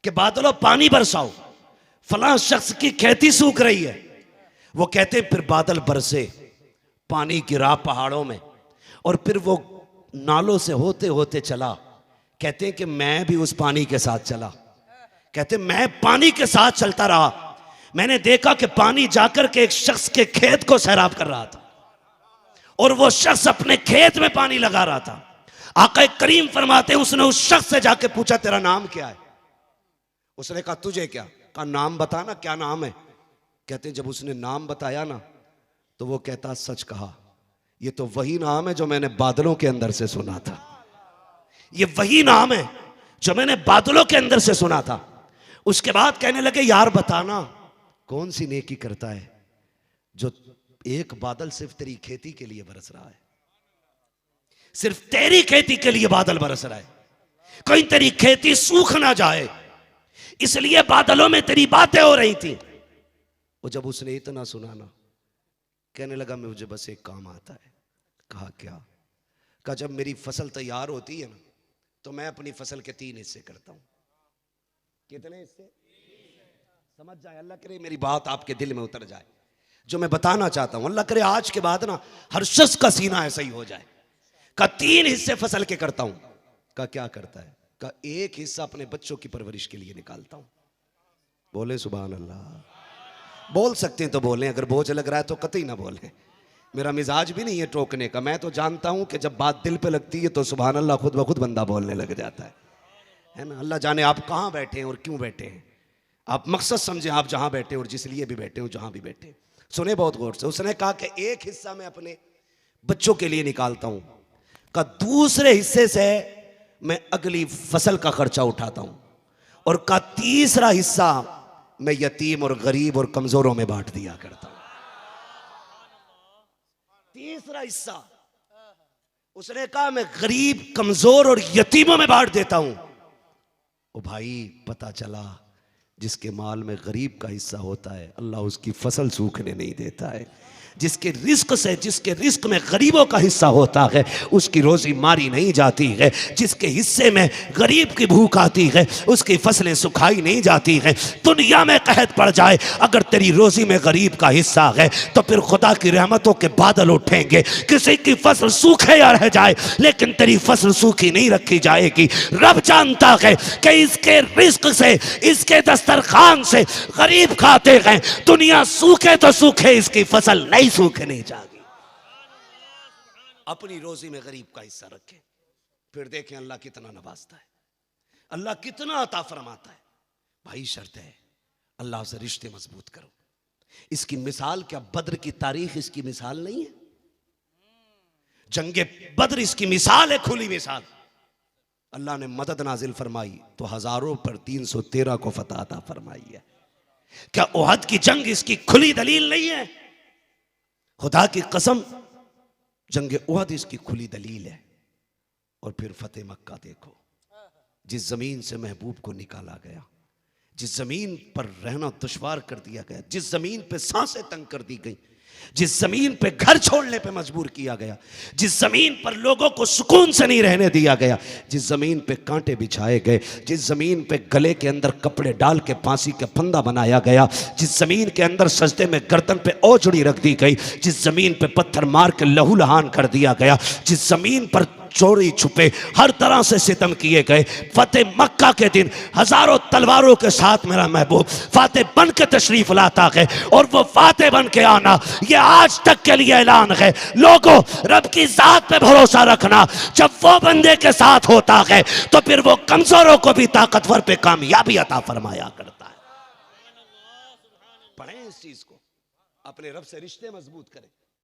कि बादलों पानी बरसाओ, फलां शख्स की खेती सूख रही है। वो कहते फिर बादल बरसे, पानी गिरा पहाड़ों में, और फिर वो नालों से होते होते चला। कहते हैं कि मैं भी उस पानी के साथ चला, कहते मैं पानी के साथ चलता रहा, मैंने देखा कि पानी जाकर के एक शख्स के खेत को सैराब कर रहा था और वो शख्स अपने खेत में पानी लगा रहा था। आका करीम फरमाते हैं उसने उस शख्स से जाके पूछा तेरा नाम क्या है? उसने कहा तुझे क्या? कहा नाम बता ना, क्या नाम है? कहते जब उसने नाम बताया ना तो वो कहता सच कहा, ये तो वही नाम है जो मैंने बादलों के अंदर से सुना था, ये वही नाम है जो मैंने बादलों के अंदर से सुना था। उसके बाद कहने लगे यार बताना कौन सी नेकी करता है जो एक बादल सिर्फ तेरी खेती के लिए बरस रहा है, सिर्फ तेरी खेती के लिए बादल बरस रहा है, कहीं तेरी खेती सूख ना जाए इसलिए बादलों में तेरी बातें हो रही थी। वो जब उसने इतना सुना ना कहने लगा मुझे बस एक काम आता है। कहा क्या? कहा जब मेरी फसल तैयार होती है ना तो मैं अपनी फसल के 3 हिस्से करता हूं। कितने हिस्से? समझ जाए, अल्लाह करे मेरी बात आपके दिल में उतर जाए। जो मैं बताना चाहता हूं, अल्लाह करे आज के बाद ना हर शख्स का सीना ऐसा ही हो जाए। का 3 हिस्से फसल के करता हूं। का क्या करता है? का 1 हिस्सा अपने बच्चों की परवरिश के लिए निकालता हूं। बोले सुभान अल्लाह। बोल सकते हैं तो बोलें, अगर बोझ लग रहा है तो कतई ना बोलें। मेरा मिजाज भी नहीं है टोकने का। मैं तो जानता हूं कि जब बात दिल पे लगती है तो सुभान अल्लाह खुद ब खुद बंदा बोलने लग जाता है ना। अल्लाह जाने आप कहां बैठे हैं और क्यों बैठे हैं। आप मकसद समझें, आप जहां बैठे और जिस लिए भी बैठे हो, जहां भी बैठे। सुने बहुत गौर से। उसने कहा कि 1 हिस्सा मैं अपने बच्चों के लिए निकालता हूं। का दूसरे हिस्से से मैं अगली फसल का खर्चा उठाता हूं। और का तीसरा हिस्सा मैं यतीम और गरीब और कमजोरों में बांट दिया करता हूं। तीसरा हिस्सा उसने कहा मैं गरीब, कमजोर और यतीमों में बांट देता हूं। ओ भाई, पता चला जिसके माल में गरीब का हिस्सा होता है, अल्लाह उसकी फसल सूखने नहीं देता है। जिसके रिस्क में गरीबों का हिस्सा होता है, उसकी रोजी मारी नहीं जाती है। जिसके हिस्से में गरीब की भूख आती है, उसकी फसलें सुखाई नहीं जाती हैं। दुनिया में कहत पड़ जाए, अगर तेरी रोजी में गरीब का हिस्सा है तो फिर खुदा की रहमतों के बादल उठेंगे। किसी की फसल सूखे या रह जाए, लेकिन तेरी फसल सूखी नहीं रखी जाएगी। रब जानता है कि इसके रिस्क से, इसके दस्तरखान से गरीब खाते हैं। दुनिया सूखे तो सूखे, इसकी फसल नहीं सूखने जाएगी। अपनी रोजी में गरीब का हिस्सा रखे, फिर देखें अल्लाह कितना नवाजता है, अल्लाह कितना अता फरमाता है। भाई शर्त है, अल्लाह से रिश्ते मजबूत करो। इसकी मिसाल क्या बद्र की तारीख इसकी मिसाल नहीं है? जंगे बद्र इसकी मिसाल है, खुली मिसाल। अल्लाह ने मदद नाजिल फरमाई तो हजारों पर 313 को फतह अता फरमाई है। क्या उहद की जंग इसकी खुली दलील नहीं है? खुदा की कसम, जंगे उहद इसकी खुली दलील है। और फिर फतेह मक्का देखो, जिस जमीन से महबूब को निकाला गया, जिस जमीन पर रहना दुश्वार कर दिया गया, जिस जमीन पे सांसें तंग कर दी गई, जिस जमीन पे घर छोड़ने पे मजबूर किया गया, जिस जमीन पर लोगों को सुकून से नहीं रहने दिया गया, जिस जमीन पे कांटे बिछाए गए, जिस जमीन पे गले के अंदर कपड़े डाल के फांसी का फंदा बनाया गया, जिस जमीन के अंदर सजदे में गर्दन पे औजड़ी रख दी गई, जिस जमीन पे पत्थर मार के लहू लहान कर दिया गया, जिस जमीन पर चोरी छुपे हर तरह से सितम किए गए, फतेह मक्का के दिन हजारों तलवारों के साथ मेरा महबूब फातेह बन के तशरीफ लाता है। और वो फातेह बन के आना ये आज तक के लिए ऐलान है। लोगों, रब की जात पे भरोसा रखना। जब वो बंदे के साथ होता है तो फिर वो कमजोरों को भी ताकतवर पे कामयाबी अता फरमाया करता है। पढ़ें इस चीज को, अपने रब से रिश्ते मजबूत करें।